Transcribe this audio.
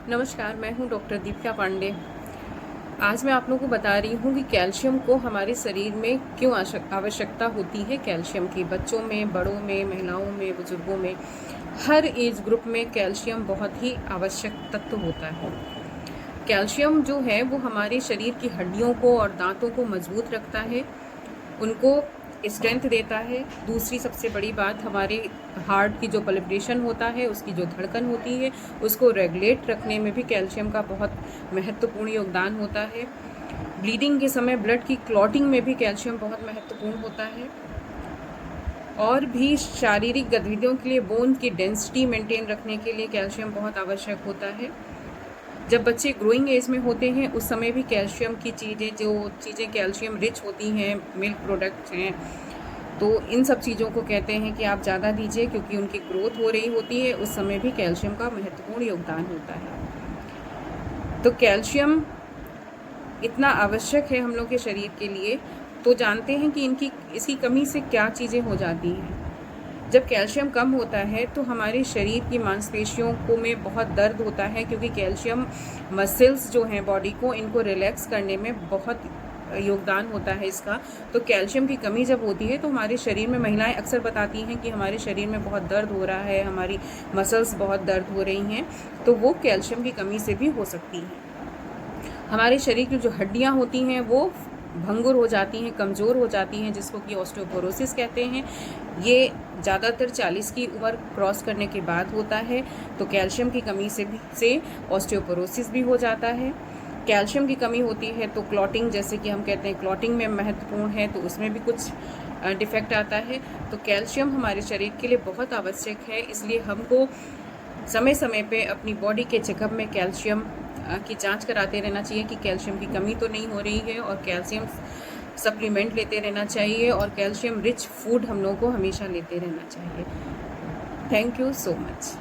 नमस्कार, मैं हूं डॉक्टर दीपिका पांडे। आज मैं आप लोगों को बता रही हूं कि कैल्शियम को हमारे शरीर में क्यों आवश्यकता होती है। कैल्शियम की बच्चों में, बड़ों में, महिलाओं में, बुजुर्गों में, हर एज ग्रुप में कैल्शियम बहुत ही आवश्यक तत्व होता है। कैल्शियम जो है वो हमारे शरीर की हड्डियों को और दांतों को मजबूत रखता है, उनको स्ट्रेंथ देता है। दूसरी सबसे बड़ी बात, हमारे हार्ट की जो पल्पिटेशन होता है, उसकी जो धड़कन होती है, उसको रेगुलेट रखने में भी कैल्शियम का बहुत महत्वपूर्ण योगदान होता है। ब्लीडिंग के समय ब्लड की क्लॉटिंग में भी कैल्शियम बहुत महत्वपूर्ण होता है। और भी शारीरिक गतिविधियों के लिए, बोन की डेंसिटी मेंटेन रखने के लिए कैल्शियम बहुत आवश्यक होता है। जब बच्चे ग्रोइंग एज में होते हैं उस समय भी कैल्शियम की चीज़ें कैल्शियम रिच होती हैं, मिल्क प्रोडक्ट्स हैं, तो इन सब चीज़ों को कहते हैं कि आप ज़्यादा दीजिए, क्योंकि उनकी ग्रोथ हो रही होती है, उस समय भी कैल्शियम का महत्वपूर्ण योगदान होता है। तो कैल्शियम इतना आवश्यक है हम लोग के शरीर के लिए। तो जानते हैं कि इसकी कमी से क्या चीज़ें हो जाती हैं। जब कैल्शियम कम होता है तो हमारे शरीर की मांसपेशियों को में बहुत दर्द होता है, क्योंकि कैल्शियम मसल्स जो हैं बॉडी को, इनको रिलैक्स करने में बहुत योगदान होता है इसका। तो कैल्शियम की कमी जब होती है तो हमारे शरीर में, महिलाएं अक्सर बताती हैं कि हमारे शरीर में बहुत दर्द हो रहा है, हमारी मसल्स बहुत दर्द हो रही हैं, तो वो कैल्शियम की कमी से भी हो सकती हैं। हमारे शरीर की जो हड्डियाँ होती हैं वो भंगुर हो जाती हैं, कमज़ोर हो जाती हैं, जिसको कि ऑस्टियोपोरोसिस कहते हैं। ये ज़्यादातर 40 की उम्र क्रॉस करने के बाद होता है। तो कैल्शियम की कमी से ऑस्टियोपोरोसिस भी हो जाता है। कैल्शियम की कमी होती है तो क्लॉटिंग, जैसे कि हम कहते हैं क्लॉटिंग में महत्वपूर्ण है, तो उसमें भी कुछ डिफेक्ट आता है। तो कैल्शियम हमारे शरीर के लिए बहुत आवश्यक है, इसलिए हमको समय समय पे अपनी बॉडी के चेकअप में कैल्शियम की जांच कराते रहना चाहिए कि कैल्शियम की कमी तो नहीं हो रही है, और कैल्शियम सप्लीमेंट लेते रहना चाहिए, और कैल्शियम रिच फूड हम लोगों को हमेशा लेते रहना चाहिए। Thank you so much.